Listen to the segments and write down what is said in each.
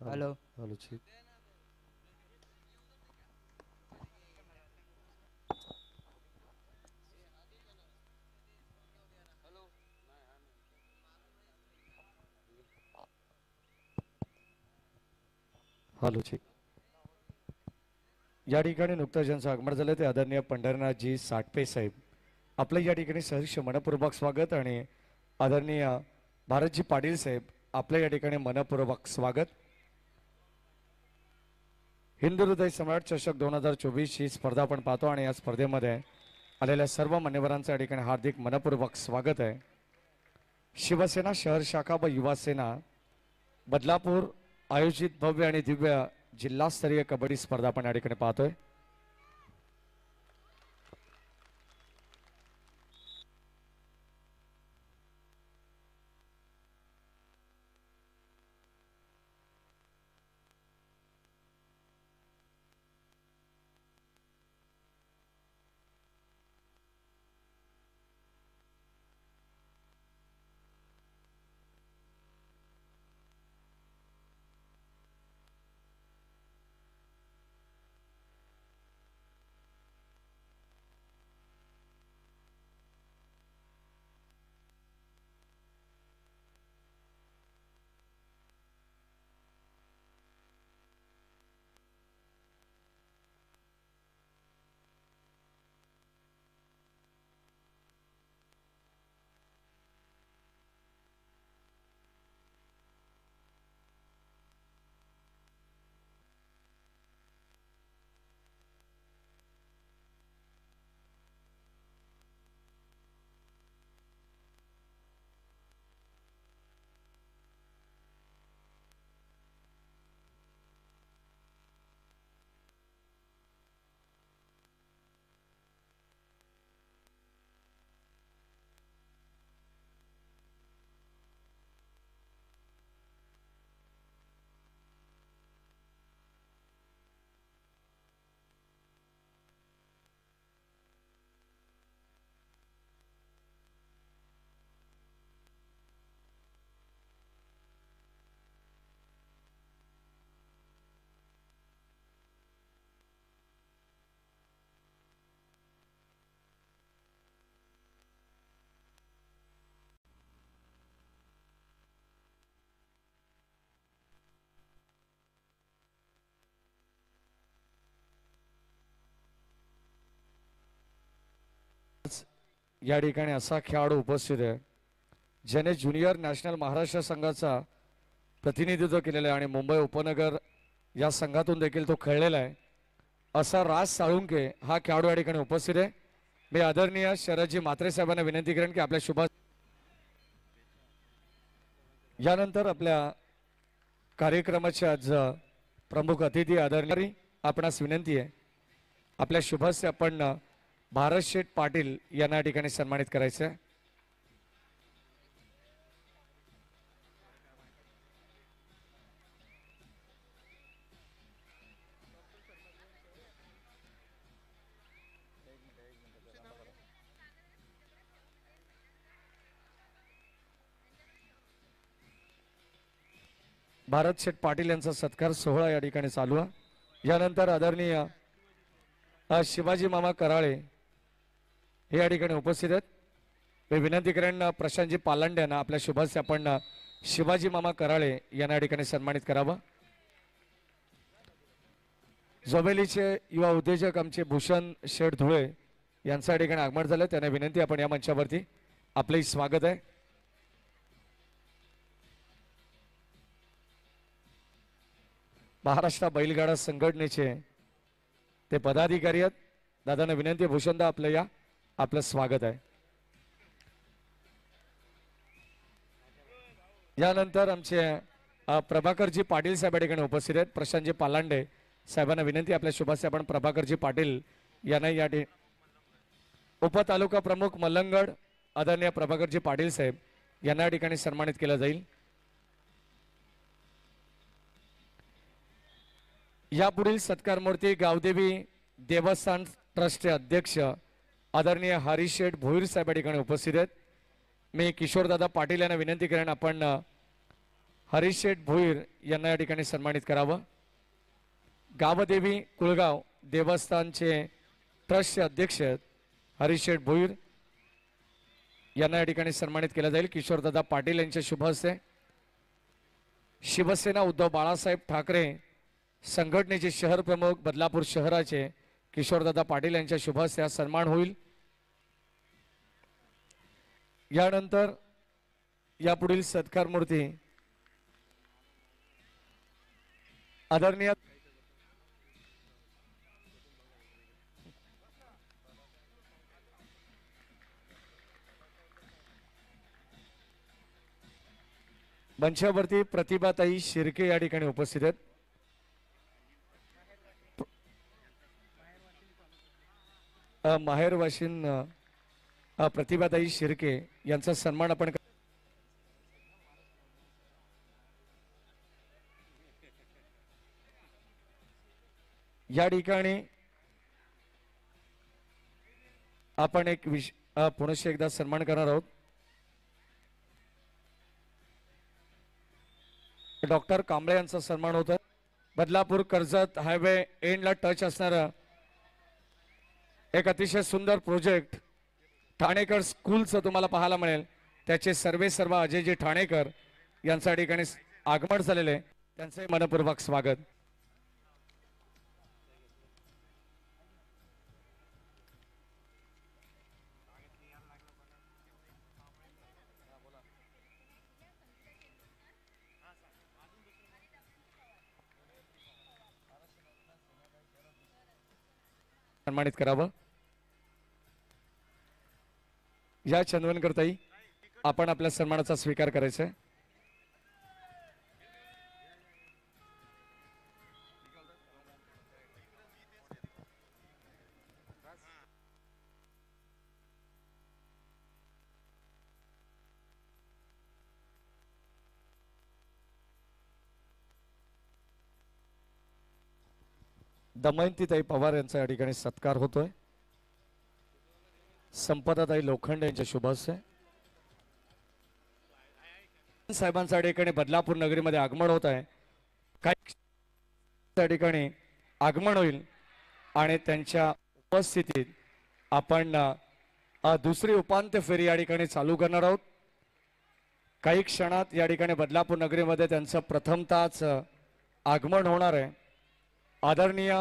Hello. Hello ठीक। Hello ठीक। या ठिकाणी नुकतंच ज्यांचं आगमन झालं ते आदरणीय पंढरनाथजी साठपे साहेब, आपलं या ठिकाणी सहर्ष मनपूर्वक स्वागत. आणि आदरणीय भारतजी पाटील साहेब, आपलं या ठिकाणी मनपूर्वक स्वागत. हिंदू हृदय सम्राट चषक 2024 ही स्पर्धा आपण पाहतो आणि या स्पर्धेमध्ये आलेल्या सर्व मान्यवरांचं या ठिकाणी हार्दिक मनपूर्वक स्वागत आहे. शिवसेना शहर शाखा व युवा सेना बदलापूर आयोजित भव्य आणि दिव्य जिल्हास्तरीय कबड्डी स्पर्धा आपण या ठिकाणी पाहतोय. या ठिकाणी असा खेळाडू उपस्थित आहे ज्याने ज्युनियर नॅशनल महाराष्ट्र संघाचा प्रतिनिधित्व केलेलं आहे आणि मुंबई उपनगर या संघातून देखील तो खेळलेला आहे. असा राज साळुंके हा खेळाडू या ठिकाणी उपस्थित आहे. मी आदरणीय शरदजी म्हात्रे साहेबांना विनंती करेन की आपल्या शुभ यानंतर आपल्या कार्यक्रमाचे आज प्रमुख अतिथी आदरणीय आपणास विनंती आहे आपल्या शुभस्य आपण भारत शेठ पाटील यांना या ठिकाणी सन्मानित करायचं आहे. भारत शेठ पाटील यांचा सत्कार सोहळा या ठिकाणी चालू आहे. यानंतर आदरणीय शिवाजी मामा कराळे हे या ठिकाणी उपस्थित आहेत. मी विनंती करेन प्रशांतजी पालांडे यांना आपल्या शुभास्य आपण शिवाजी मामा कराळे यांना या ठिकाणी सन्मानित करावं. जोबेलीचे युवा उद्योजक आमचे भूषण शेठ धुळे यांचं या ठिकाणी आगमन झालं. त्यांना विनंती आपण या मंचावरती आपलंही स्वागत आहे. महाराष्ट्र बैलगाडा संघटनेचे ते पदाधिकारी आहेत. दादांना विनंती भूषणदा आपलं या आपलं स्वागत आहे. यानंतर आमचे प्रभाकरजी पाटील साहेब या ठिकाणी उपस्थित आहेत. प्रशांतजी पालांडे साहेबांना विनंती आपल्या शुभास्य आपण प्रभाकरजी पाटील यांना या उपतालुका प्रमुख मल्लंगड आदरणीय प्रभाकरजी पाटील साहेब यांना या ठिकाणी सन्मानित केलं जाईल. यापुढील सत्कार मूर्ती गावदेवी देवस्थान ट्रस्टचे अध्यक्ष आदरणीय हरीशेठ भोईर साहेब या ठिकाणी उपस्थित आहेत. मी किशोरदादा पाटील यांना विनंती करेन आपण हरीश शेठ भोईर यांना या ठिकाणी सन्मानित करावं। गावदेवी कुळगाव देवस्थानचे ट्रस्टचे अध्यक्ष हरीश शेठ भोईर यांना या ठिकाणी सन्मानित केलं जाईल। किशोरदादा पाटील यांच्या शुभ हस्ते शिवसेना उद्धव बाळासाहेब ठाकरे संघटनेचे शहर प्रमुख बदलापूर शहराचे किशोरदादा पाटील यांच्या शुभ हस्ते हा सन्मान होईल। यानंतर यापुढील सत्कार मूर्ती आदरणीय मंचावरती प्रतिभाताई शिर्के या ठिकाणी उपस्थित आहेत। माहेर वाशिन प्रतिभाताई शिर्के यांचा सन्मान आपण या ठिकाणी आपण एक पुनश्च एकदा सन्मान करणार आहोत। डॉक्टर कांबळे यांचा सन्मान होत। बदलापूर कर्जत हायवे एंडला टच असणारा एक अतिशय सुंदर प्रोजेक्ट ठाणेकर स्कूलचं तुम्हाला पाहायला मिळेल। त्याचे सर्व अजयजी ठाणेकर यांच्या ठिकाणी आगमन झालेले त्यांचे मनपूर्वक स्वागत। सन्मानित करावं। या चंदवनकरताई आपण आपल्या सन्मानाचा स्वीकार करायचा आहे। दमयंतीताई पवार यांचा या ठिकाणी सत्कार होतोय। संपदाताई लोखंडे यांच्या शुभ हस्ते साहेबांच्या ठिकाणी बदलापूर नगरीमध्ये आगमन होत आहे। काही ठिकाणी आगमन होईल आणि त्यांच्या उपस्थितीत आपण दुसरी उपांत्य फेरी या ठिकाणी चालू करणार आहोत। काही क्षणात या ठिकाणी बदलापूर नगरीमध्ये त्यांचं प्रथमतःच आगमन होणार आहे। आदरणीय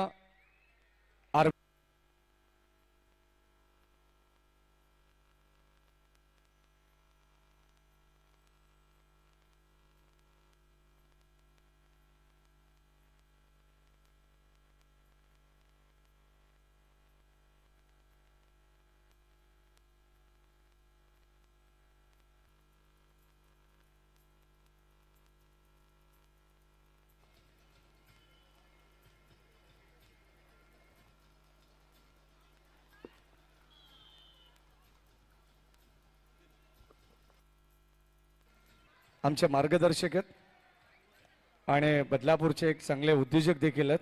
आमचे मार्गदर्शक आहेत आणि बदलापूरचे एक चांगले उद्योजक देखील आहेत।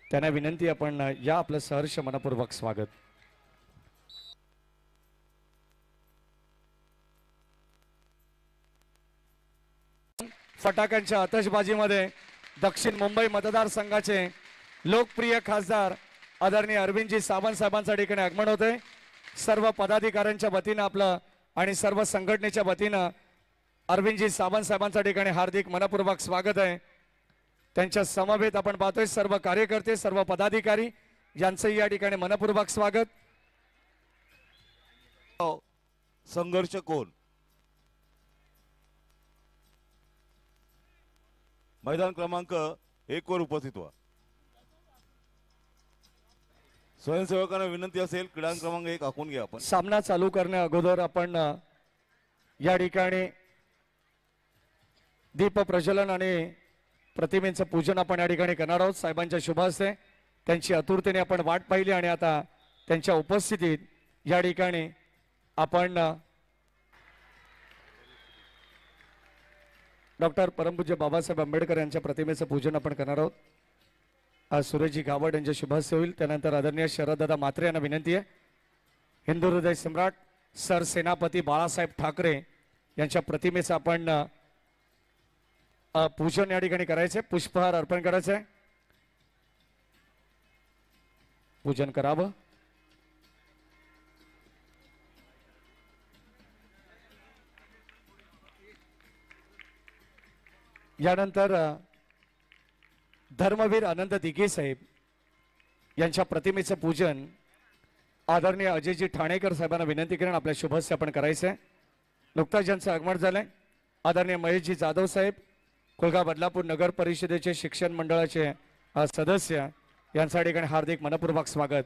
त्यांना विनंती आपण या आपलं सहर्ष मनपूर्वक स्वागत। फटाक्यांच्या आतषबाजीमध्ये दक्षिण मुंबई मतदारसंघाचे लोकप्रिय खासदार आदरणीय अरविंदजी सावंत साहेबांच्या ठिकाणी आगमन होते। सर्व पदाधिकाऱ्यांच्या वतीनं आपलं आणि सर्व संघटनेच्या वतीनं अरविंदजी सावंत साहेबांच्या ठिकाणी हार्दिक मनपूर्वक स्वागत आहे। त्यांच्या समवेत आपण पाहतोय सर्व कार्यकर्ते सर्व पदाधिकारी यांचंही या ठिकाणी मनपूर्वक स्वागत। संघर्ष कोण मैदान क्रमांक 1 वर उपस्थित व्हा। स्वयंसेवकांना विनंती असेल क्रीडांगण क्रमांक 1 आखून घ्या। आपण सामना चालू करण्या अगोदर आपण या ठिकाणी दीप प्रज्वलन आणि प्रतिमेचं पूजन आपण या ठिकाणी करणार आहोत। साहेबांच्या शुभ हस्ते त्यांची आतुरतेने आपण वाट पाहिली आणि आता त्यांच्या उपस्थितीत या ठिकाणी आपण डॉक्टर परमपूज्य बाबासाहेब आंबेडकर यांच्या प्रतिमेचं पूजन आपण करणार आहोत। आज सुरेशजी गावड यांच्या शुभ हस्ते होईल। त्यानंतर आदरणीय शरददादा म्हात्रे यांना विनंती आहे हिंदू हृदय सम्राट सरसेनापती बाळासाहेब ठाकरे यांच्या प्रतिमेचं आपण पूजन या ठिकाणी करायचे, पुष्पहार अर्पण करायचंय, पूजन करावं. यानंतर धर्मवीर आनंद दिघे साहेब यांच्या प्रतिमेचं पूजन आदरणीय अजयजी ठाणेकर साहेबांना विनंती करून आपल्या शुभस्य आपण करायचंय. नुकताच ज्यांचं आगमन झालंय आदरणीय महेशजी जाधव साहेब, कोलगाव बदलापूर नगर परिषदेचे शिक्षण मंडळाचे सदस्य, यांच्या ठिकाणी हार्दिक मनपूर्वक स्वागत.